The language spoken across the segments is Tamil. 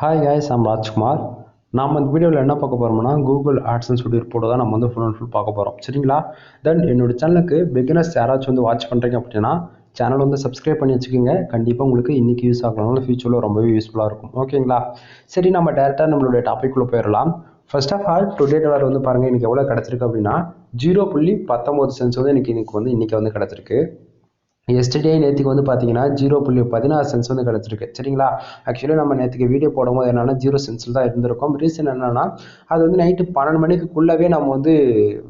Hi guys, I'm Rajkumar. நாம் இந்த வீடியோவில் என்ன பார்க்க போகிறோம்னா கூகுள் AdSense ரிப்போர்ட் தான் நம்ம ஃபுல் அண்ட் ஃபுல் பார்க்க போகிறோம். சரிங்களா? தென் என்னோட சேனலுக்கு பிகினர்ஸ் யாராச்சும் வாட்ச் பண்ணுறீங்க அப்படின்னா சேனல் சப்ஸ்கிரைப் பண்ணி வச்சுக்கோங்க. கண்டிப்பாக உங்களுக்கு இன்றைக்கி யூஸ் ஆகலாம், ஃபியூச்சரில் ரொம்பவே யூஸ்ஃபுல்லாக இருக்கும். ஓகேங்களா? சரி, நம்ம டேரெக்டாக நம்மளுடைய டாபிக்குள்ளே போயிடலாம். First of all today dollar பாருங்கள் இன்றைக்கி எவ்வளோ கிடச்சிருக்கு அப்படின்னா 0.19 சென்ட்ஸ் இன்றைக்கி கிடச்சிருக்கு. எஸ்டர்டே நேற்றுக்கு பார்த்தீங்கன்னா 0.16 சென்ட்ஸ் கிடச்சிருக்கு. சரிங்களா? ஆக்சுவலி நம்ம நேற்றுக்கு வீடியோ போடும்போது என்னன்னா 0 சென்ட்ஸில் தான் இருந்திருக்கும். ரீசன் என்னன்னா அது நைட்டு 12 மணிக்குள்ளவே நம்ம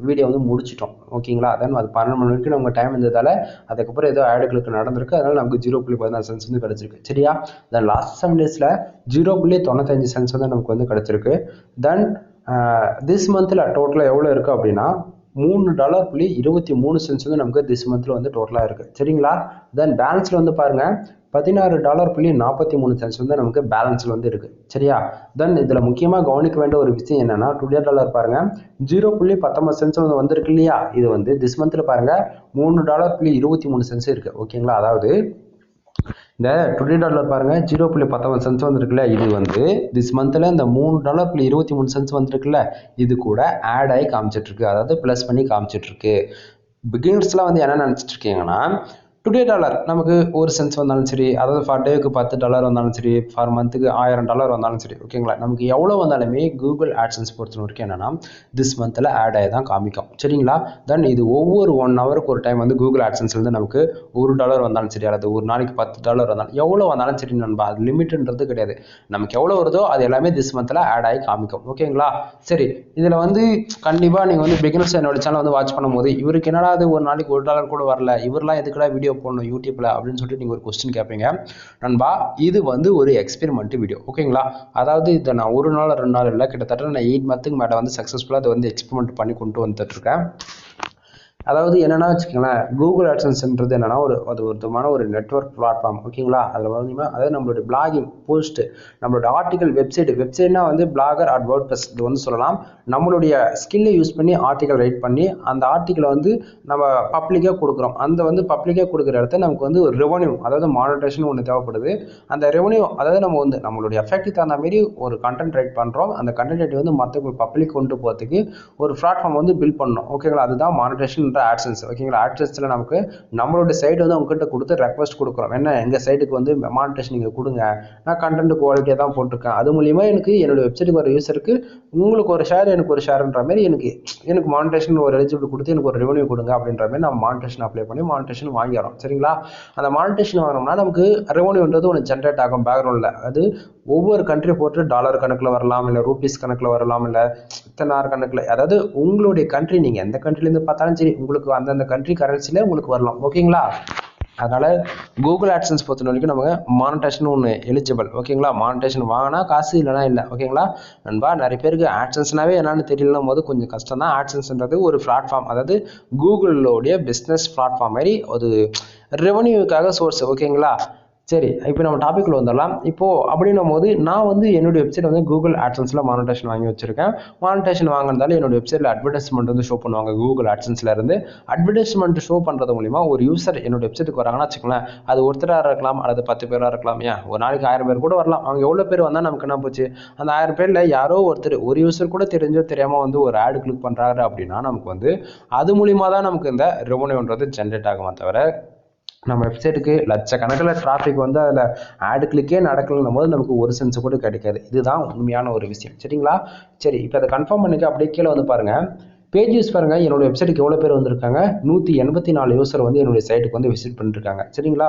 வீடியோ முடிச்சிட்டோம். ஓகேங்களா? தென் அது 12 மணி வரைக்கும் நம்ம டைம் இருந்ததால அதுக்கப்புறம் ஏதோ ஆடுகளுக்கு நடந்திருக்கு. அதனால நமக்கு 0.16 சென்ட்ஸ் கிடச்சிருக்கு. சரியா? தென் லாஸ்ட் 7 டேஸில் 0.95 சென்ட்ஸ் நமக்கு கிடச்சிருக்கு. தென் திஸ் மந்தில் டோட்டலாக எவ்வளோ இருக்குது அப்படின்னா $3.23 நமக்கு திஸ் மந்த்ல டோட்டலாக இருக்கு. சரிங்களா? தென் பேலன்ஸ்ல பாருங்க $16.43 நமக்கு பேலன்ஸ்ல இருக்கு. சரியா? தென் இதுல முக்கியமா கவனிக்க வேண்டிய ஒரு விஷயம் என்னன்னா டுடே டாலர் பாருங்க 0.19 வந்திருக்கு இல்லையா? இது திஸ் மந்த்ல பாருங்க $3.23 இருக்கு. ஓகேங்களா? அதாவது இந்த டுடே டாலர் பாருங்க 0.19 வந்திருக்குல்ல, இது திஸ் மந்த்ல இந்த $3.23 வந்திருக்குல்ல, இது கூட ஆட் ஆகி காமிச்சிட்டு இருக்கு. அதாவது பிளஸ் பண்ணி காமிச்சிட்டு இருக்கு. பிகினர்ஸ்லாம் என்ன நினைச்சிட்டு இருக்கீங்கன்னா டுடே டாலர் நமக்கு ஒரு சென்ஸ் வந்தாலும் சரி, அதாவது ஃபார் டேக்கு $10 வந்தாலும் சரி, ஃபார் மந்த்துக்கு $1000 வந்தாலும் சரி, ஓகேங்களா? நமக்கு எவ்வளோ வந்தாலுமே கூகுள் AdSense பொறுத்த வரைக்கும் என்னன்னா திஸ் மந்த்தில் ஆட் ஆகி தான் காமிக்கும். சரிங்களா? தென் இது ஒவ்வொரு 1 ஹவருக்கு ஒரு டைம் கூகுள் AdSenseலேருந்து நமக்கு $1 வந்தாலும் சரி, அல்லது ஒரு நாளைக்கு $10 வந்தாலும் எவ்வளோ வந்தாலும் சரி நண்பா, அது லிமிட்ன்றது கிடையாது. நமக்கு எவ்வளோ வருதோ அது எல்லாமே திஸ் மந்த்தில் ஆட் ஆகி காமிக்கும். ஓகேங்களா? சரி, இதில் கண்டிப்பாக நீங்கள் பிகினர்ஸ் என்னோட சேனல் வாட்ச் பண்ணும்போது இவருக்கு என்னடா அது ஒரு நாளைக்கு $1 கூட வரல, இவரெல்லாம் எதுக்குடா வீடியோ போடணும் யூடியூப்ல அப்படின்னு சொல்லிட்டு நீங்க ஒரு கொஸ்டின் கேட்பீங்க. நண்பா, இது ஒரு எக்ஸ்பெரிமெண்ட் வீடியோ. ஓகேங்களா? அதாவது இதை நான் ஒரு நாள் 2 நாள் இல்லை, கிட்டத்தட்ட நான் 8 மந்த்துக்கு மேலே சக்ஸஸ்ஃபுல்லாக அதை எக்ஸ்பெரிமெண்ட் பண்ணி கொண்டு வந்துட்டு இருக்கேன். அதாவது என்னன்னா வச்சுக்கோங்களேன், கூகுள் AdSenseன்றது என்னன்னா அது ஒரு நெட்வொர்க் பிளாட்ஃபார்ம். ஓகேங்களா? அதில் அதாவது நம்மளுடைய பிளாகிங் போஸ்ட், நம்மளோட ஆர்டிகல், வெப்சைட்னா பிளாகர் அட் வேர்ட்பிரஸ் இது சொல்லலாம். நம்மளுடைய ஸ்கில்லை யூஸ் பண்ணி ஆர்டிகல் ரைட் பண்ணி அந்த ஆர்டிகலை நம்ம பப்ளிக்காக கொடுக்குறோம். அந்த பப்ளிக்காக கொடுக்குற இடத்த நமக்கு ஒரு ரெவன்யூ, அதாவது மானிட்டேஷன் ஒன்று தேவைப்படுது. அந்த ரெவன்யூ அதாவது நம்ம நம்மளுடைய எஃபெக்ட்டுக்கு தகுந்த மாதிரி ஒரு கண்டென்ட் ரைட் பண்ணுறோம். அந்த கண்டென்ட் ரைட் மற்ற பப்ளிக் கொண்டு போகிறதுக்கு ஒரு பிளாட்ஃபார்ம் பில்ட் பண்ணணும். ஓகேங்களா? அதுதான் மானிட்டேஷன் AdSense. ஓகேங்களா? AdSenseல நமக்கு நம்மளோட சைடு உங்ககிட்ட கொடுத்து ரெக்வஸ்ட் கொடுக்குறோம். என்ன, எங்க சைடுக்கு மானிட்டேஷன் நீங்க கொடுங்க, நான் கண்டென்ட் குவாலிட்டியா தான் போட்டிருக்கேன், அது மூலியமா எனக்கு என்னோட வெப்சைட்டுக்கு வர யூசருக்கு உங்களுக்கு ஒரு ஷேர் எனக்கு ஒரு ஷேர்ன்ற மாதிரி எனக்கு மானிட்டேஷன் ஒரு எலிஜிபிள் கொடுத்து எனக்கு ஒரு ரெவன்யூ கொடுங்க அப்படின்ற மாதிரி நம்ம மானிட்டேஷன் அப்ளை பண்ணி மானிட்டேஷன் வாங்கிடுறோம். சரிங்களா? அந்த மானிட்டேஷன் வாங்கினோம்னா நமக்கு ரெவன்யூன்றது ஒன்று ஜென்ரேட் ஆகும் பேக்ரவுண்ட்ல. அது ஒவ்வொரு கண்ட்ரி போட்டு டாலர் கணக்கில் வரலாம், இல்லை ரூபீஸ் கணக்கில் வரலாம், இல்லை இத்தனார் கணக்கில், அதாவது உங்களுடைய கண்ட்ரி நீங்க எந்த கண்ட்ரிலேருந்து பார்த்தாலும் சரி உங்களுக்கு அந்தந்த கண்ட்ரி கரன்சில உங்களுக்கு வரலாம். ஓகேங்களா? அதனால கூகுள் AdSense பொறுத்த வரைக்கும் நமக்கு மானிட்டேஷன் ஒன்று எலிஜிபிள். ஓகேங்களா? மானிட்டேஷன் வாங்கினா காசு, இல்லைனா இல்லை. ஓகேங்களா நண்பா? நிறைய பேருக்கு AdSenseனாவே என்னன்னு தெரியலனும் போது கொஞ்சம் கஷ்டம் தான். AdSenseன்றது ஒரு பிளாட்ஃபார்ம், அதாவது கூகுளோடைய பிஸ்னஸ் பிளாட்ஃபார்ம் மாதிரி ஒரு ரெவன்யூக்காக சோர்ஸ். ஓகேங்களா? சரி, இப்போ நம்ம டாபிக்ல வந்துடலாம். இப்போ அப்படின்னும் போது நான் என்னுடைய வெப்சைட் கூகுள் AdSenseல மானிட்டேஷன் வாங்கி வச்சிருக்கேன். மானிட்டேஷன் வாங்கினால என்னோட வெப்சைட்ல அட்வர்டைஸ்மெண்ட் ஷோ பண்ணுவாங்க. கூகுள் AdSenseல இருந்து அட்வர்டைஸ்மெண்ட் ஷோ பண்றது மூலியமா ஒரு யூசர் என்னோட வெப்சைட்டுக்கு வராங்கன்னா வச்சுக்கலாம், அது ஒருத்தராக இருக்கலாம் அல்லது 10 பேரா இருக்கலாம். ஏன், ஒரு நாளைக்கு 1000 பேர் கூட வரலாம். அவங்க எவ்வளவு பேர் வந்தா நமக்கு என்ன போச்சு? அந்த 1000 பேர்ல யாரோ ஒருத்தர், ஒரு யூசர் கூட தெரிஞ்சோ தெரியாம ஒரு ஆட் கிளிக் பண்றாரு அப்படின்னா நமக்கு அது மூலியமா தான் நமக்கு இந்த ரெவன்யூன்றது ஜென்ரேட் ஆகுமா தவிர நம்ம வெப்சைட்டுக்கு லட்சக்கணக்கில் டிராஃபிக் அதில் ஆடு கிளிக்கே நடக்கலன்னும் போது நமக்கு ஒரு சென்ஸ் கூட கிடைக்காது. இதுதான் உண்மையான ஒரு விஷயம். சரிங்களா? சரி, இப்போ அதை கன்ஃபார்ம் பண்ணிக்க அப்படியே கீழே பாருங்க, பேஜ் யூஸ் பாருங்க. என்னோட வெப்சைட்டுக்கு எவ்வளோ பேர் வந்திருக்காங்க? 184 யூசர் என்னுடைய சைட்டுக்கு விசிட் பண்ணிருக்காங்க. சரிங்களா?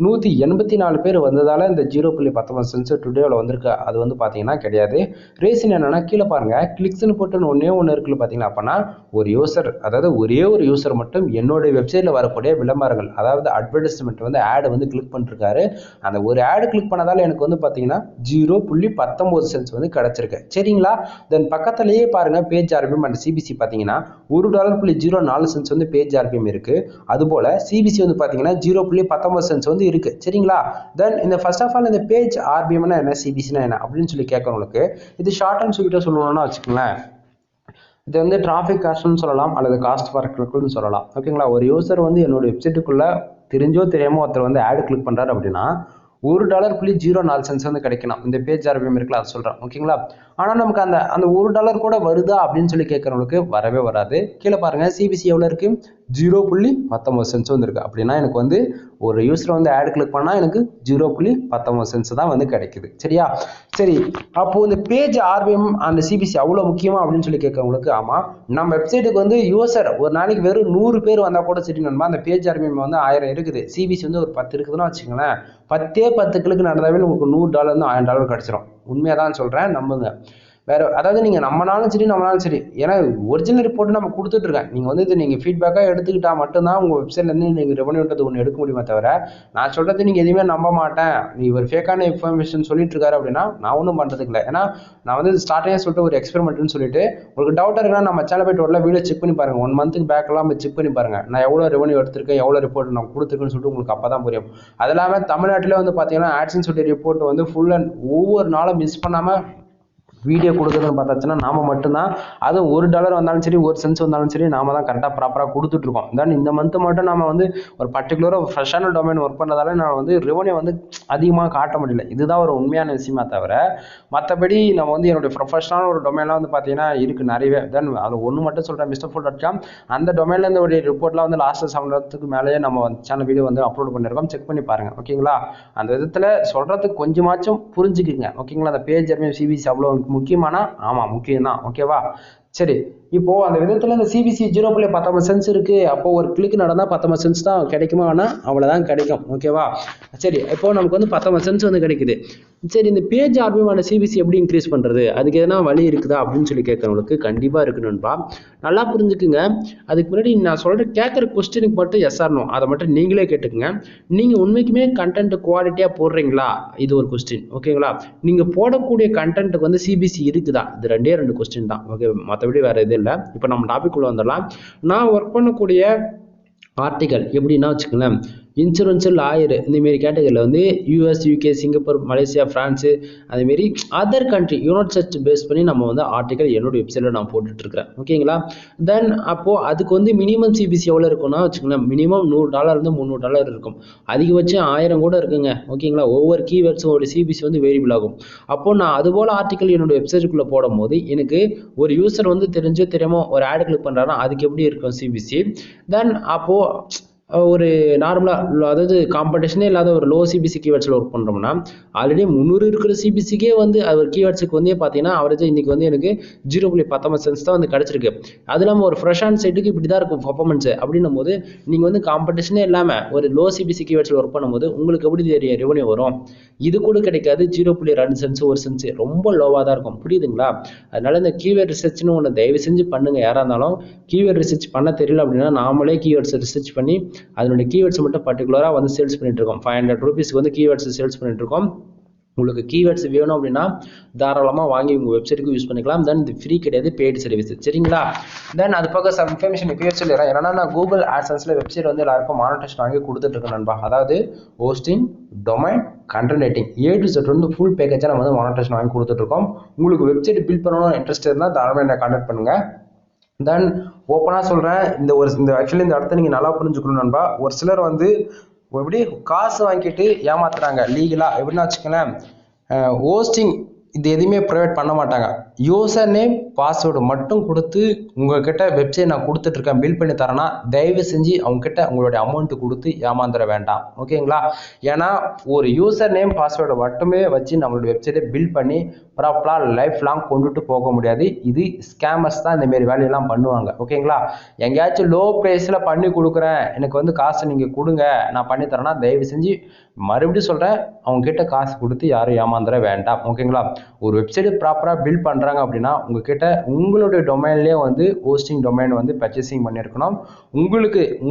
184 பேர் வந்ததால இந்த 0.19 சென்ஸ் டுடேவில் வந்திருக்கு. அது பார்த்தீங்கன்னா கிடையாது. ரீசன் என்னன்னா கீழே பாருங்க, கிளிக்ஸ்னு போட்டு ஒன்னே இருக்குல்ல பார்த்தீங்கன்னா, அப்பனா ஒரு யூசர், அதாவது ஒரே ஒரு யூசர் மட்டும் என்னோட வெப்சைட்ல வரக்கூடிய விளம்பரங்கள், அதாவது அட்வர்டைஸ்மெண்ட் ஆட் கிளிக் பண்ணிருக்காரு. அந்த ஒரு ஆடு கிளிக் பண்ணதால எனக்கு பார்த்தீங்கன்னா 0.19 சென்ஸ் கிடைச்சிருக்கு. சரிங்களா? தென் பக்கத்திலேயே பாருங்க பேஜ் ஆர்பிஎம் அண்ட் சிபிசி பார்த்தீங்கன்னா $1.04 பேஜ் ஆர்பிஎம் இருக்கு. அதுபோல சிபிசி பார்த்தீங்கன்னா 0.19 சென்ஸ் இருக்கு. சரிங்களா? தென் இந்த ஃபர்ஸ்ட் ஆஃப் ஆல் இந்த பேஜ் ஆர்பிஎம்னா என்ன, சிபிசினா என்ன அப்படின்னு சொல்லி கேட்கறவங்களுக்கு இது ஷார்ட் அண்ட் ஸ்வீட்டா சொல்லணும்னா வச்சுக்கோங்களேன், இது டிராஃபிக் காஸ்ட்னு சொல்லலாம் அல்லது காஸ்ட் ஃபார் கிளிக்னு சொல்லலாம். ஓகேங்களா? ஒரு யூசர் என்னோட வெப்சைட்டுக்குள்ள தெரிஞ்சோ தெரியாம ஒருத்தர் ஆட் கிளிக் பண்றாரு அப்படின்னா $1.04 வந்து கிடைக்கணும். இந்த பேஜ் ஆர்பிஎம் இருக்குல்ல அதை சொல்கிறேன். ஓகேங்களா? ஆனால் நமக்கு அந்த அந்த $1 கூட வருதா அப்படின்னு சொல்லி கேட்குறவங்களுக்கு வரவே வராது. கீழே பாருங்கள் சிபிசி எவ்வளோ இருக்குது, 0.19 வந்து இருக்குது. அப்படின்னா எனக்கு வந்து ஒரு யூஸர் வந்து ஆட் கிளிக் பண்ணால் எனக்கு 0.19 தான் வந்து கிடைக்குது. சரியா? சரி, அப்போது இந்த பேஜ் ஆர்பிஎம் அந்த சிபிசி அவ்வளோ முக்கியமா அப்படின்னு சொல்லி கேட்குறவங்களுக்கு, ஆமாம், நம்ம வெப்சைட்டுக்கு வந்து யூசர் ஒரு நாளைக்கு வெறும் 100 பேர் வந்தால் கூட சரி நண்பா, அந்த பேஜ் ஆர்பிஎம் வந்து 1000 இருக்குது, சிபிசி வந்து ஒரு 10 இருக்குதுன்னு வச்சுக்கோங்களேன், 10 கிளிக் நடந்தாவே உங்களுக்கு $100 $1000 கிடச்சிரும். உண்மையாக தான் சொல்கிறேன், நம்புங்க. வேற அதாவது நீங்கள் நம்மனாலும் சரி, ஏன்னா ஒரிஜினல் ரிப்போர்ட் நம்ம கொடுத்துட்ருக்கேன். நீங்கள் வந்து இது நீங்கள் ஃபீட்பேக்காக எடுத்துக்கிட்டால் மட்டும்தான் உங்கள் வெப்சைட்லேருந்து நீங்கள் ரெவன்யூன்றது ஒன்று எடுக்க முடியுமே தவிர, நான் சொல்கிறது நீங்கள் எதுவுமே நம்ப மாட்டேன், நீ ஒரு ஃபேக்கான இன்ஃபர்மேஷன் சொல்லிட்டு இருக்காரு அப்படின்னா நான் ஒன்றும் பண்ணுறதுக்கு இல்லை. ஏன்னா நான் வந்து ஸ்டார்டிங்கே சொல்லிட்டு ஒரு எக்ஸ்பெரிமெண்ட்னு சொல்லிட்டு உங்களுக்கு டவுட்டாக இருக்குன்னா நம்ம சேனல் போய்ட்டு வரல, வீடியோ செக் பண்ணி பாருங்கள். 1 மந்த்துக்கு பேக்கெல்லாம் செக் பண்ணி பாருங்கள், நான் எவ்வளோ ரெவன்யூ எடுத்திருக்கேன், எவ்வளோ ரிப்போர்ட் நான் கொடுத்துருக்கேன்னு சொல்லிட்டு உங்களுக்கு அப்போ தான் புரியும். அது இல்லாமல் தமிழ்நாட்டில் வந்து பார்த்தீங்கன்னா AdSense ரிப்போர்ட் வந்து ஃபுல் அண்ட் ஒவ்வொரு நாளும் மிஸ் பண்ணாமல் வீடியோ கொடுக்குறதுன்னு பார்த்தாச்சுன்னா நாம மட்டும்தான், அதுவும் $1 வந்தாலும் சரி, 1 சென்ஸ் வந்தாலும் சரி, நாம தான் கரெக்டாக ப்ராப்பராக கொடுத்துட்ருக்கோம். தென் இந்த மந்த்து மட்டும் நம்ம வந்து ஒரு பர்டிகுலராக ஃப்ரெஷ்ஷான டொமைன் ஒர்க் பண்ணதால நான் வந்து ரெவன்யூ வந்து அதிகமாக காட்ட முடியல. இதுதான் ஒரு உண்மையான விஷயமா தவிர, மற்றபடி நம்ம வந்து என்னுடைய ப்ரொஃபஷனல் ஒரு டொமைன்லாம் வந்து பார்த்தீங்கன்னா இருக்குது நிறையவே. தென் அது ஒன்று மட்டும் சொல்கிறேன், MrFool.com அந்த டொமைன்லேருந்து ஒரு ரிப்போர்ட்லாம் வந்து லாஸ்ட்டு 7 வருஷத்துக்கு மேலேயே நம்ம சேனல் வீடியோ வந்து அப்லோட் பண்ணியிருக்கோம், செக் பண்ணி பாருங்கள். ஓகேங்களா? அந்த விதத்தில் சொல்கிறதுக்கு கொஞ்சமாச்சும் புரிஞ்சுக்குங்க. ஓகேங்களா? அந்த பேஜ் சிபிசி அவ்வளோ முக்கியமானா ஆமாம் முக்கியம் தான். ஓகேவா? சரி, இப்போ அந்த விதத்தில் இந்த சிபிசி 0.19 இருக்கு, அப்போ ஒரு கிளிக் நடந்தால் 19 சென்ஸ் தான் கிடைக்குமா? ஆனால் அவ்வளோதான் கிடைக்கும். ஓகேவா? சரி, இப்போ நமக்கு வந்து 19 சென்ஸ் வந்து கிடைக்குது. சரி, இந்த பேஜ் ஆர்பிஎம் சிபிசி எப்படி இன்க்ரீஸ் பண்ணுறது, அதுக்கு எதனா வழி இருக்குதா அப்படின்னு சொல்லி கேட்குறவங்களுக்கு கண்டிப்பாக இருக்குணும்பா. நல்லா புரிஞ்சுக்குங்க. அதுக்கு முன்னாடி நான் சொல்கிற கேட்குற கொஸ்டினுக்கு மட்டும் எஸ் ஆர் நோ அதை மட்டும் நீங்களே கேட்டுக்குங்க. நீங்கள் உண்மைக்குமே கண்டென்ட் குவாலிட்டியாக போடுறீங்களா, இது ஒரு கொஸ்டின். ஓகேங்களா? நீங்கள் போடக்கூடிய கண்டென்ட்டுக்கு வந்து சிபிசி இருக்குதா, இது 2 கொஸ்டின் தான். ஓகே, மற்றபடி வேறு எதுவும் இல்லை. இப்போ நம்ம டாபிக் உள்ள வந்துடலாம். நான் ஒர்க் பண்ணக்கூடிய ஆர்டிகல் எப்படின்னா வச்சுக்கோங்களேன், இன்சூரன்ஸு, லாயர் இந்தமாரி கேட்டகரியில் வந்து US, UK, Singapore, Malaysia, France அதேமாரி other country unit search base பண்ணி நம்ம வந்து ஆர்டிகல் என்னோட வெப்சைட்டில் நான் போட்டுட்ருக்கிறேன். ஓகேங்களா? தென் அப்போது அதுக்கு வந்து மினிமம் சிபிசி எவ்வளோ இருக்குன்னா வச்சுக்கோங்களேன், மினிமம் $100 $300 இருக்கும், அதிகபட்சம் 1000 கூட இருக்குங்க. ஓகேங்களா? ஒவ்வொரு கீவேர்ட்ஸும் ஒரு சிபிசி வந்து வேரியபிள் ஆகும். அப்போது நான் அதுபோல் ஆர்டிகல் என்னோட வெப்சைட்டுக்குள்ளே போடும் போது எனக்கு ஒரு யூசர் வந்து தெரியாமல் ஒரு ஆட் கிளிக் பண்ணுறாருன்னா அதுக்கு எப்படி இருக்கும் சிபிசி. தென் அப்போது ஒரு நார்மலாக, அதாவது காம்படிஷனே இல்லாத ஒரு லோ சிபிசி கீவேர்ட்ஸில் ஒர்க் பண்ணுறோம்னா, ஆல்ரெடி 300 இருக்கிற சிபிசிக்கே வந்து அது கீவேர்ட்ஸுக்கு வந்து பார்த்தீங்கன்னா அவரேஜ் இன்றைக்கி வந்து எனக்கு 0.19 சென்ஸ் தான் வந்து கிடச்சிருக்கு. அது இல்லாமல் ஒரு ஃப்ரெஷ் ஆன் சைட்டுக்கு இப்படி தான் இருக்கும் பர்ஃபார்மன்ஸு. அப்படின்னும் போது நீங்கள் வந்து காம்படிஷனே இல்லாமல் ஒரு லோ சிபிசி கீவேர்ட்ஸில் ஒர்க் பண்ணும்போது உங்களுக்கு எப்படி ரெவன்யூ வரும்? இது கூட கிடைக்காது. 0.2 சென்ஸ் 1 சென்ஸ் ரொம்ப லோவாக தான் இருக்கும். புரியுதுங்களா? அதனால இந்த கீவேர்ட் ரிசர்ச்னு ஒன்று தயவு செஞ்சு பண்ணுங்க. யாராக இருந்தாலும் கீவேர்ட் ரிசர்ச் பண்ண தெரியல அப்படின்னா நாமளே கீவேர்ட்ஸ் ரிசர்ச் பண்ணி அதனுடைய கீவேர்ட்ஸ் மட்டும் பர்டிகுலராக வந்து சேல்ஸ் பண்ணிட்டு இருக்கோம். 500 ரூபீஸ்க்கு வந்து கீவேர்ட்ஸ் சேல்ஸ் பண்ணிட்டு இருக்கோம். உங்களுக்கு கீவேர்ட்ஸ் வேணும் அப்படின்னா தாராளமாக வாங்கி உங்கள் வெப்சைட்டுக்கு யூஸ் பண்ணிக்கலாம். தென் இது ஃப்ரீ கிடையாது, பெய்டு சர்வீஸ். சரிங்களா? தென் அது பக்கம் சம் இன்ஃபர்மேஷன் இப்பயே சொல்லிடுறேன். ஏன்னா நான் கூகுள் AdSenseல வெப்சைட் வந்து எல்லாருக்கும் மானிட்டேஷன் வாங்கி கொடுத்துட்ருக்கேன் நண்பா. அதாவது hosting, domain, content writing A to Z வந்து ஃபுல் பேக்கேஜாக நம்ம வந்து மானிட்டேஷன் வாங்கி கொடுத்துட்ருக்கோம். உங்களுக்கு வெப்சைட் பில்ட் பண்ணணும்னு இன்ட்ரெஸ்ட் இருந்தால் தாராளமாக என்ன கான்டாக்ட் பண்ணுங்கள். தென் ஓப்பனாக சொல்கிறேன், இந்த ஆக்சுவலி இந்த இடத்த நீங்கள் நல்லா புரிஞ்சுக்கணும் நண்பா. ஒரு சிலர் வந்து எப்படி காசு வாங்கிட்டு ஏமாத்துறாங்க லீகலாக. எப்படின்னா வச்சுக்கோங்களேன், ஹோஸ்டிங் இது எதுவுமே ப்ரொவைட் பண்ண மாட்டாங்க. யூசர் நேம் பாஸ்வேர்டு மட்டும் கொடுத்து உங்கள்கிட்ட வெப்சைட் நான் கொடுத்துட்ருக்கேன், பில் பண்ணி தரேன்னா தயவு செஞ்சு அவங்ககிட்ட உங்களுடைய அமௌண்ட்டு கொடுத்து ஏமாந்துட வேண்டாம். ஓகேங்களா? ஏன்னா ஒரு யூசர் நேம் பாஸ்வேர்டை மட்டுமே வச்சு நம்மளோட வெப்சைட்டை பில் பண்ணி ப்ராப்பராக லைஃப் லாங் கொண்டுட்டு போக முடியாது. இது ஸ்கேமர்ஸ் தான் இந்தமாரி வேலையெல்லாம் பண்ணுவாங்க. ஓகேங்களா? எங்கேயாச்சும் லோ ப்ரைஸில் பண்ணி கொடுக்குறேன், எனக்கு வந்து காசு நீங்கள் கொடுங்க நான் பண்ணி தரேன்னா தயவு செஞ்சு மறுபடியும் சொல்கிறேன், அவங்ககிட்ட காசு கொடுத்து யாரும் ஏமாந்துட வேண்டாம். ஓகேங்களா? ஒரு வெப்சைட்டு ப்ராப்பராக பில்ட் பண்ணுறாங்க அப்படின்னா உங்களுடைய டொமைன்லேயே வந்து ஹோஸ்டிங் டொமைன் வந்து பர்ச்சேசிங் பண்ணியிருக்கணும்.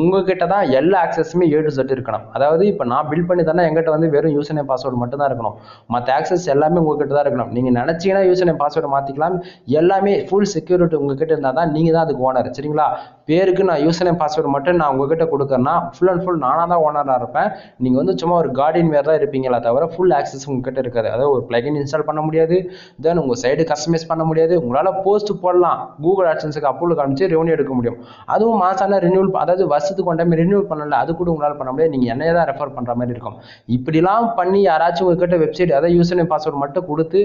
உங்ககிட்ட தான் எல்லா ஆக்சஸுமே A to Z இருக்கணும். அதாவது இப்போ நான் பில்ட் பண்ணி தானே எங்கிட்ட வந்து வெறும் யூசர் நேம் பாஸ்வேர்டு மட்டும் தான் இருக்கணும், மற்ற ஆக்சஸ் எல்லாமே உங்ககிட்ட தான் இருக்கணும். நீங்கள் நினச்சிங்கன்னா யூசர் நேம் பாஸ்வேர்டு மாற்றிக்கலாம், எல்லாமே ஃபுல் செக்யூரிட்டி உங்ககிட்ட இருந்தால் தான் நீங்கள் தான் அதுக்கு ஓனர். சரிங்களா? பேருக்கு நான் யூசர் நேம் பாஸ்வேர்டு மட்டும் நான் உங்ககிட்ட கொடுக்குறேன்னா ஃபுல் அண்ட் ஃபுல் நானாக தான் ஓனராக இருப்பேன். நீங்கள் வந்து சும்மா ஒரு கார்டியன் வேறு தான் இருப்பீங்களா தவிர ஃபுல் ஆக்சஸ் உங்ககிட்ட இருக்காது. அதாவது ஒரு பிளகின் இன்ஸ்டால் பண்ண முடியாது, தென் உங்கள் சைடு கஸ்டமைஸ் பண்ண முடியாது. உங்களால் போஸ்ட் போடலாம், கூகுள் ஆட்சன்ஸுக்கு அப்ரூவல் காமிச்சு ரெவன்யூ எடுக்க முடியும். அதுவும் மாசான ரினியூல், அதாவது வருஷத்துக்கு ஒன் டைம் ரினியூல் பண்ணல, அது கூட உங்களால் பண்ண முடியாது. நீங்கள் என்னையே தான் ரெஃபர் பண்ணுற மாதிரி இருக்கும். இப்படிலாம் பண்ணி யாராச்சும் உங்ககிட்ட வெப்சைட் அதாவது யூசர் நேம் பாஸ்வேர்டு மட்டும் கொடுத்து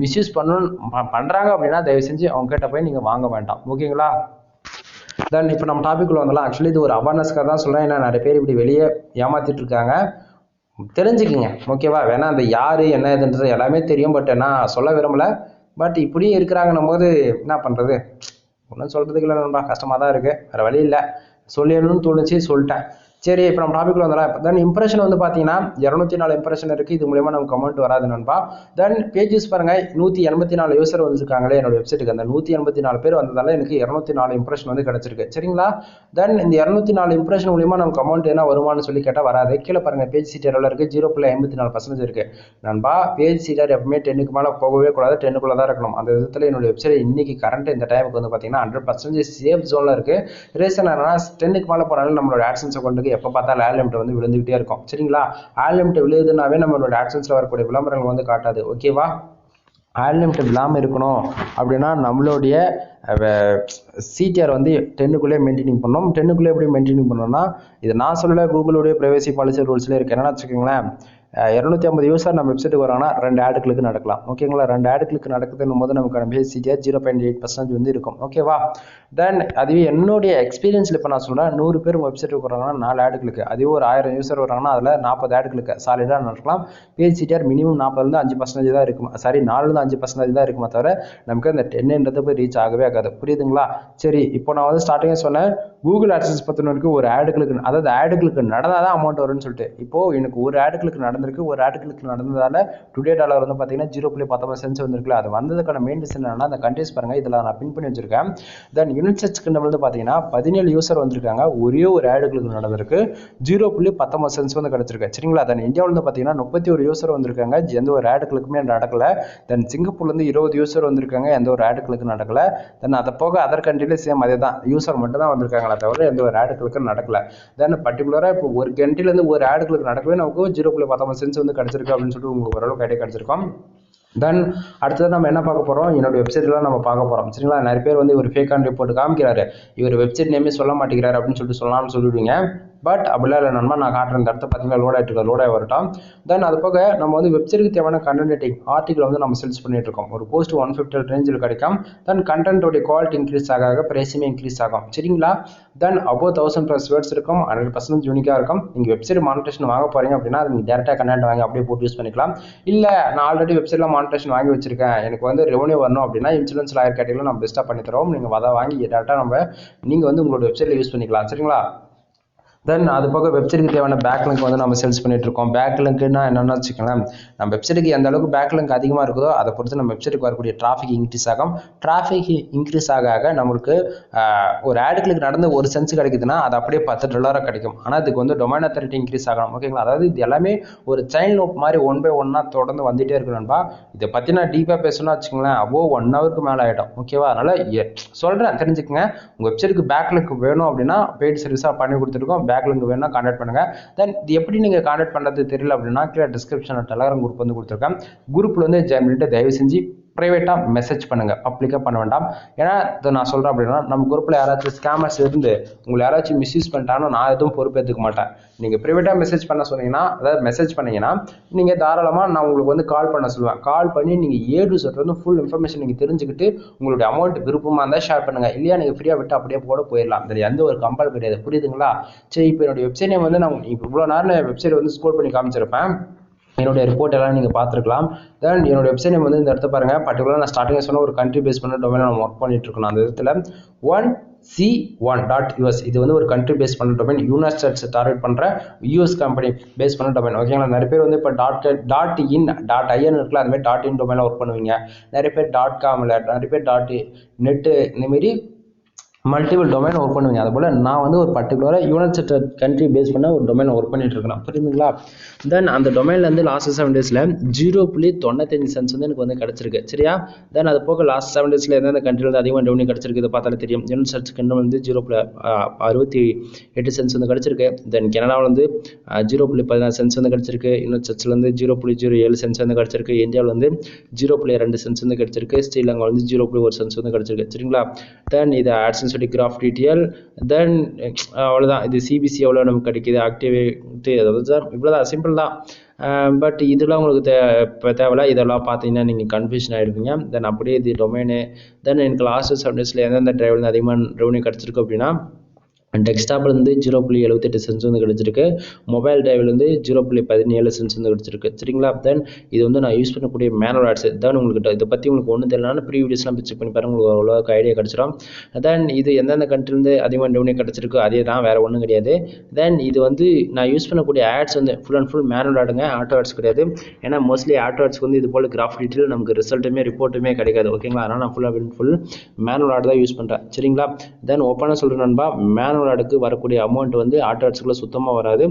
மிஸ்யூஸ் பண்ணுறாங்க அப்படின்னா தயவு செஞ்சு அவங்க கிட்ட போய் நீங்கள் வாங்க வேண்டாம். ஓகேங்களா? தென் இப்போ நம்ம டாபிக் வந்துடலாம். ஆக்சுவலி இது ஒரு அவேர்னஸ்க்காக தான் சொல்கிறேன். ஏன்னா நிறைய பேர் இப்படி வெளியே ஏமாத்திட்டு இருக்காங்க, தெரிஞ்சுக்கிங்க. ஓகேவா? வேணா அந்த யார் என்ன இதுன்றது எல்லாமே தெரியும், பட் நான் சொல்ல விரும்பலை. பட் இப்படியும் இருக்கிறாங்கன்னும் போது என்ன பண்ணுறது, ஒன்றும் சொல்கிறதுக்கு இல்லை நண்பா, கஷ்டமாக தான் இருக்குது, வேறு வழி இல்லை. சொல்லிடணும்னு தோணுச்சு, சொல்லிட்டேன். சரி, இப்போ நம்ம டாபிக்ல வந்துடலாம். தென் இம்ப்ரெஷன் வந்து பார்த்தீங்கன்னா 204 இம்ப்ரெஷன் இருக்குது. இது மூலியமாக நமக்கு கமெண்ட் வராது நண்பா. தென் பேஜஸ் பாருங்கள், 184 யூசர் வந்துருக்காங்களே என்னோட வெப்சைட்டுக்கு. அந்த 184 பேர் வந்ததால எனக்கு 204 இம்ப்ரெஷன் வந்து கிடச்சிருக்கு. சரிங்களா? தென் இந்த 204 இம்ப்ரெஷன் மூலியமாக நமக்கு கமெண்ட் என்ன வருமானு சொல்லி கேட்டால் வராது. கீழே பாருங்கள், பேஜ் சீட்டர் எவ்வளோ இருக்குது, 0.54% இருக்குது நண்பா. பேஜ் சீட்டர் எப்பவுமே 10க்கு மேலே போகவே கூடாது, 10க்குள்ளே தான் இருக்கணும். அந்த விதத்தில் என்னோட வெப்சைட் இன்னைக்கு கரண்ட் இந்த டைமுக்கு வந்து பார்த்தீங்கன்னா 100% சேஃப் ஜோனில் இருக்குது. ரீசன் என்னன்னா 10க்கு மேலே போனாலும் நம்மளோட AdSense அக்கௌண்ட்டுக்கு எப்போ பார்த்தாலும் ஆட் லிமிட் வந்து விழுந்துகிட்டே இருக்கும். சரிங்களா? ஆட் லிமிட் விழுதுனாவே நம்மளோட AdSenseல வரக்கூடிய விளம்பரங்கள் வந்து காட்டாது. ஓகேவா? ஆட் லிமிட் விழாமல் இருக்கணும் அப்படின்னா நம்மளுடைய சிடிஆர் வந்து 10க்குள்ளே மெயின்டைனிங் பண்ணணும். 10க்குள்ளே எப்படி மெயின்டைனிங் பண்ணணும்னா, இது நான் சொல்லலை, கூகுளுடைய ப்ரைவசி பாலிசி ரூல்ஸ்ல இருக்கு. என்னன்னா வச்சுக்கோங்களேன், 250 யூசர் நம்ம வெப்சைட்டுக்கு வராங்கன்னா 2 ஆட் கிளிக் நடக்கலாம். ஓகேங்களா? 2 ஆட் கிளிக் நடக்குதுன்னும் போது நமக்கு பேஸ் சிடிஆர் 0.8% வந்து இருக்கும். ஓகேவா? தென் அதுவே என்னுடைய எக்ஸ்பீரியன்ஸில் இப்போ நான் சொல்கிறேன், 100 பேர் உங்கள் வெப்சைட்டுக்கு வராங்கன்னா 4 ஆட் கிளிக், அதுவே ஒரு 1000 யூசர் வராங்கன்னா அதில் 40 ஆட் கிளிக் சாலிடாக நடக்கலாம். பேஜ் சிடிஆர் மினிமம் 40லேருந்து 5% தான் இருக்கும். சாரி, 4லேருந்து 5% தான் இருக்குமே தவிர நமக்கு அந்த 10ன்றது போய் ரீச் ஆகவே ஆகாது. புரியுதுங்களா? சரி, இப்போ நான் வந்து ஸ்டார்டிங்காக சொன்னேன், கூகுள் AdSense பொறுத்தவரைக்கு ஒரு ஆட் கிளிக், அதாவது ஆட் கிளிக் நடந்தால் தான் அமௌண்ட் வரும்னு சொல்லிட்டு. இப்போது எனக்கு ஒரு ஆட் கிளிக் நடந்திருக்கு. ஒரு ஆட் கிளிக் நடந்ததால டுடே டாலர் வந்து பார்த்தீங்கன்னா 0.19 சென்ட்ஸ் வந்துருக்குல்ல. அது வந்ததுக்கான மெயின் ரீசன் என்னன்னா, அந்த கண்ட்ரிஸ் பாருங்கள், இதில் நான் பின் பண்ணி வச்சிருக்கேன். தென் யூனிட் சர்ச்சுக்கு வந்து பார்த்தீங்கன்னா 17 யூசர் வந்திருக்காங்க. ஒரே ஒரு ஆட் கிளிக் நடந்திருக்கு, 0.19 சென்ட்ஸ் வந்து கிடச்சிருக்கு. சரிங்களா? தென் இந்தியாவில் வந்து பார்த்தீங்கன்னா 31 யூசர் வந்திருக்காங்க, எந்த ஒரு ஆட் கிளிக்குமே நடக்கல. தென் சிங்கப்பூர்லேருந்து 20 யூசர் வந்திருக்காங்க, எந்த ஒரு ஆட் கிளிக் நடக்கல. தென் அதை போக அதர் கண்ட்ரியில சேம் அதே தான், யூசர் மட்டும் தான் வந்திருக்காங்களே தவிர எந்த ஒரு ஆட் கிளிக்கும் நடக்கல. தென் பர்டிகுலராக இப்போ ஒரு கண்ட்ரிலேருந்து ஒரு ஆட் கிளிக் நடக்கவே நமக்கு 0.19 சென்ட்ஸ் வந்து கிடச்சிருக்கு அப்படின்னு சொல்லிட்டு உங்களுக்கு ஓரளவுக்கு ஐடியா கிடச்சிருக்கோம். தென் அடுத்தது நம்ம என்ன பார்க்க போகிறோம், என்னோட வெப்சைட்லாம் நம்ம பார்க்க போகிறோம். சரிங்களா? நிறைய பேர் வந்து ஒரு ஃபேக்கான ரிப்போர்ட் காமிக்கிறாரு, இவர் வெப்சைட் நேமே சொல்ல மாட்டேங்கிறாரு அப்படின்னு சொல்லிட்டு சொல்லலாம்னு சொல்லிடுவீங்க. பட் அப்படிலாம் இல்லை நண்பா, நான் காட்டுற இந்த இடத்த பார்த்தீங்கன்னா லோட் ஆகிட்டு இருக்கோம், லோட் ஆகி வரட்டும். தென் அது போக நம்ம வந்து வெப்சைட்டுக்கு தேவையான கண்டென்ட் ரைட்டிங் ஆர்டிகல் வந்து நம்ம சேல்ஸ் பண்ணிட்டு இருக்கோம். ஒரு போஸ்ட் 150 ரேஞ்சில் கிடைக்கும். தென் கண்டென்ட்டோடைய குவாலிட்டி இன்க்ரீஸ் ஆக பிரைஸுமே இன்க்ரீஸ் ஆகும். சரிங்களா? தென் above 1000+ வேர்ட்ஸ் இருக்கும், 100% யூனிக்காக இருக்கும். நீங்கள் வெப்சைட் மானிட்டேஷன் வாங்க போகிறீங்க அப்படின்னா அது நீங்கள் டேரெக்டாக கண்டென்ட் வாங்கி அப்படியே போட்டு யூஸ் பண்ணிக்கலாம். இல்லை நான் ஆல்ரெடி வெப்சைட்டில் மானிட்டேஷன் வாங்கி வச்சிருக்கேன், எனக்கு வந்து ரெவன்யூ வரணும் அப்படின்னா இன்சூரன்ஸ் லாயர் கேட்டகரியில் நம்ம பெஸ்ட்டாக பண்ணி தரோம். நீங்கள் அதை வாங்கி டேரெக்டாக நீங்கள் வந்து உங்களோட வெப்சைட்டில் யூஸ் பண்ணிக்கலாம். சரிங்களா? தென் அது போக வெப்சைட்டுக்கு தேவையான பேக்லிங்க் வந்து நம்ம சேல்ஸ் பண்ணிட்டு இருக்கோம். பேக்லிங்க்னா என்னென்னு வச்சுக்கலாம், நம்ம வெப்சைட்டுக்கு எந்த அளவுக்கு பேக்லிங்க் அதிகமாக இருக்குதோ அதை பொறுத்து நம்ம வெப்சைட்டுக்கு வரக்கூடிய டிராஃபிக் இன்க்ரீஸ் ஆகும். டிராஃபிக் இன்க்ரீஸ் ஆக நம்மளுக்கு ஒரு ஆட் கிளிக் நடந்து ஒரு சென்ஸ் கிடைக்குதுன்னா அது அப்படியே $10 கிடைக்கும். ஆனால் இதுக்கு வந்து டொமைன் அத்தாரிட்டி இன்க்ரீஸ் ஆகணும். ஓகேங்களா? அதாவது இது எல்லாமே ஒரு செயின் லூப் மாதிரி 1 by 1 தொடர்ந்து வந்துட்டே இருக்கணும்பா. இதை பற்றி நான் டீப்பாக பேசணும்னு வச்சுக்கோங்களேன், above 1 ஹவருக்கு மேலே ஆகிடும். ஓகேவா? அதனால் சொல்கிறேன், தெரிஞ்சுக்கங்க. உங்கள் வெப்சைட்டுக்கு பேக்லிங்க் வேணும் அப்படின்னா பெய்ட் சர்வீஸாக பண்ணி கொடுத்துருக்கோம். பேக்லிங்க் வேணும்னா கான்டாக்ட் பண்ணுங்க. தென் இது எப்படி நீங்க கான்டாக்ட் பண்றது தெரியல அப்படின்னா கீழே டிஸ்கிரிப்ஷன்ல டெலகிராம் குரூப் வந்து கொடுத்துருக்கேன். குரூப்ல வந்து ஜாயின் பண்ணிட்டு தயவு செஞ்சு பிரைவேட்டா மெசேஜ் பண்ணுங்க, பப்ளிக்கா பண்ண வேண்டாம். ஏன்னா இதை நான் சொல்றேன் அப்படின்னா நம்ம குரூப்ல யாராச்சும் ஸ்கேமர்ஸ் இருந்து உங்களை யாராச்சும் மிஸ்யூஸ் பண்ணிட்டாங்கன்னா நான் எதுவும் பொறுப்பேற்றுக்க மாட்டேன். நீங்க பிரைவேட்டா மெசேஜ் பண்ண சொன்னீங்கன்னா, அதாவது மெசேஜ் பண்ணீங்கன்னா நீங்க தாராளமா நான் உங்களுக்கு வந்து கால் பண்ண சொல்லுவேன். கால் பண்ணி நீங்க வந்து ஃபுல் இன்ஃபர்மேஷன் நீங்க தெரிஞ்சுக்கிட்டு உங்களுடைய அமௌண்ட் விருப்பமா இருந்தால் ஷேர் பண்ணுங்க. இல்லையா நீங்க ஃப்ரீயா விட்டு அப்படியே கூட போயிடலாம். இதுல எந்த ஒரு கம்பல் கிடையாது. புரியுதுங்களா? சரி, இப்போ என்னுடைய வெப்சைட் நேம் வந்து நான் இப்போ இவ்வளோ நேரம் வெப்சைட் வந்து ஸ்க்ரோல் பண்ணி காமிச்சிருப்பேன். என்னுடைய ரிப்போர்ட் எல்லாம் நீங்கள் பார்த்துருக்கலாம். தென் என்னோட வெப்சைட் நேம் வந்து இந்த இடத்த பாருங்க. பர்டிகுலராக நான் ஸ்டார்டிங்காக சொன்ன ஒரு கண்ட்ரி பேஸ் பண்ண டொமைன் நம்ம ஒர்க் பண்ணிட்டு இருக்கோம். அந்த இடத்துல 1C1.us இது வந்து ஒரு கண்ட்ரி பேஸ் பண்ண டொமைன். யூனிவர்சிட்டி டார்கெட் பண்ணுற யூஎஸ் கம்பெனி பேஸ் பண்ண டொமைன். ஓகேங்களா? நிறைய பேர் வந்து இப்போ .in .in இருக்குல்ல, அதுமாதிரி .in டொமைனில் ஒர்க் பண்ணுவீங்க. நிறைய பேர் .com, நிறைய பேர் .net இந்தமாரி மல்டிபிள் டொமைன் ஒர்க் பண்ணுவீங்க. அதுபோல் நான் வந்து ஒரு பர்டிகுலராக யுனைடெட் கண்ட்ரி பேஸ் பண்ண ஒரு டொமைன் ஒர்க் பண்ணிட்டு இருக்கேன், புரியுதுங்களா? தென் அந்த டொமைன்லேருந்து லாஸ்ட் 7 டேஸில் 0.95 சென்ட்ஸ் வந்து எனக்கு வந்து கிடச்சிருக்கு, சரியா? தென் அது போக லாஸ்ட் 7 டேஸில் எந்தெந்த கண்ட்ரியில் வந்து அதிகமாக ரெவன்யூ கிடச்சிருக்கு இதை பார்த்தாலே தெரியும். யுனைடெட் ஸ்டேட்ஸ்க்கு வந்து 0.68 சென்ட்ஸ் வந்து கிடச்சிருக்கு. தென் கனடாவில் வந்து 0.16 சென்ட்ஸ் வந்து கிடச்சிருக்கு. யுனைடெட் ஸ்டேட்ஸில் வந்து 0.07 சென்ட்ஸ் வந்து கிடச்சிருக்கு. இந்தியாவில் வந்து 0.2 சென்ட்ஸ் வந்து கிடச்சிருக்கு. ஸ்ரீலங்கா வந்து 0.1 சென்ட்ஸ் வந்து கிடச்சிருக்கு, சரிங்களா? தென் இது AdSense கிராஃப் டீட்டெயில். தென் அவ்வளோதான். இது சிபிசி எவ்வளோ நமக்கு கிடைக்கிது, ஆக்டிவிட்டி, அதாவது இவ்வளோதான், சிம்பிள் தான். பட் இதெல்லாம் உங்களுக்கு தேவையில்ல. இதெல்லாம் பார்த்தீங்கன்னா நீங்கள் கன்ஃபியூஷன் ஆகிருப்பீங்க. தென் அப்படியே இது டொமைனு. தென் எனக்கு லாஸ்ட் 7 டேஸில் எந்தெந்த டிரைவர் அதிகமாக ரெவன்யூ கிடச்சிருக்கு அப்படின்னா டெஸ்க்டாப்பில் வந்து 0.78 சென்ட்ஸ் வந்து கிடச்சிருக்கு. மொபைல் டிரைவில் வந்து 0.17 சென்ட்ஸ் வந்து கிடச்சிருக்கு, சரிங்களா? தென் இது வந்து நான் யூஸ் பண்ணக்கூடிய மேனுவல் ஆட்ஸ். தென் உங்களுக்கு இதை பற்றி உங்களுக்கு ஒன்றும் தெரியலனா ப்ரீவியஸ்லாம் செக் பண்ணி பாருங்கள், உங்களுக்கு அவ்வளோக்கு ஐடியா கிடச்சிடும். தென் இது எந்தெந்த கண்ட்ரிலேருந்து அதிகமாக ரெவன்யூ கிடச்சிருக்கு அதே தான், வேறு ஒன்றும் கிடையாது. தென் இது வந்து நான் யூஸ் பண்ணக்கூடிய ஆட்ஸ் வந்து ஃபுல் அண்ட் ஃபுல் மேனுவல் ஆடுங்க, ஆட்டோ ஆட்ஸ் கிடையாது. ஏன்னா மோஸ்ட்லி ஆட்டோ ஆட்ஸ்க்கு வந்து இது போல் கிராஃப் டீட்டெயில் நமக்கு ரிசல்ட்டுமே ரிப்போர்ட்டுமே கிடைக்காது, ஓகேங்களா? அதனால் நான் ஃபுல் மேனுவல் ஆட் தான் யூஸ் பண்ணுறேன், சரிங்களா? தென் ஓப்பனாக சொல்கிறேன் நண்பா, மேனுவல் ஆடுக்கு வரக்கூடிய அமௌண்ட் வந்து ஆட்டோ ஆட்ஸ்க்குள்ள சுத்தமாக வராது.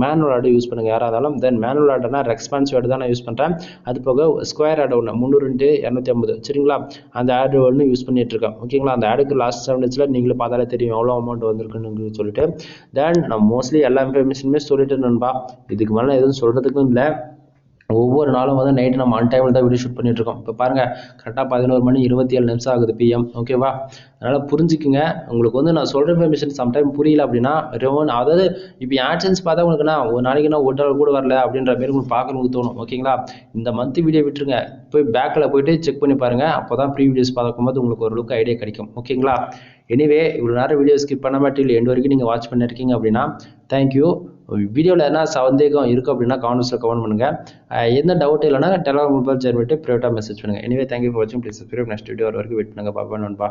மேனுவல் ஆடு யூஸ் பண்ணுங்கள் யாராக இருந்தாலும். தென் மேனுவல் ஆடுனா ரெஸ்பான்சிவ் ஆடு தான் நான் யூஸ் பண்ணுறேன். அது போக ஸ்கொயர் ஆடு ஒன்று 300x250, சரிங்களா? அந்த ஆடு ஒன்று யூஸ் பண்ணிட்டு இருக்கேன், ஓகேங்களா? அந்த ஆடுக்கு லாஸ்ட் 7 டேஸில் நீங்களே பார்த்தாலே தெரியும் எவ்வளோ அமௌண்ட் வந்திருக்குன்னு சொல்லிட்டு. தென் நான் மோஸ்ட்லி எல்லா இன்ஃபர்மேஷனுமே சொல்லிட்டு நண்பா, இதுக்கு மேலே எதுவும் சொல்கிறதுக்கும் இல்லை. ஒவ்வொரு நாளும் வந்து நைட்டு நம்ம ஆன் டைமில் தான் வீடியோ ஷூட் பண்ணிட்டு இருக்கோம். இப்போ பாருங்கள், கரெக்டாக 11:27 ஆகுது PM, ஓகேவா? அதனால் புரிஞ்சுக்குங்க. உங்களுக்கு வந்து நான் சொல்கிற இன்ஃபர்மேஷன் சம்டைம் புரியல அப்படின்னா அதாவது இப்போ AdSense பார்த்தா உங்களுக்குன்னா ஒரு நாளைக்குன்னா $1 கூட வரல அப்படின்ற மாரி உங்களுக்கு பார்க்கறதுக்கு தோணும், ஓகேங்களா? இந்த மந்த் வீடியோ விட்டுருங்க, போய் பேக்கில் போயிட்டு செக் பண்ணி பாருங்கள். அப்போ தான் ப்ரீ வீடியோஸ் பார்க்கும்போது உங்களுக்கு ஓரளவுக்கு ஐடியா கிடைக்கும், ஓகேங்களா? எனிவே இவ்வளோ நேரம் வீடியோ ஸ்கிப் பண்ண மாட்டில் எண்ட் வரைக்கும் நீங்கள் வாட்ச் பண்ணியிருக்கீங்க அப்படின்னா தேங்க்யூ. வீடியோவில் என்ன சந்தேகம் இருக்குது அப்படின்னா கமெண்ட்ஸில் கமெண்ட் பண்ணுங்கள். எந்த டவுட் இல்லைன்னா டெலிகிராம் குரூப்பில் ஜாயின் பண்ணிட்டு ப்ரைவேட்டாக மெசேஜ் பண்ணுங்கள். எனிவே தேங்க்யூ ஃபார் வாட்சிங். Please subscribe. நெக்ஸ்ட் வீடியோ வரைக்கும் வெயிட் பண்ணுங்கள். பாப்பா நண்பா.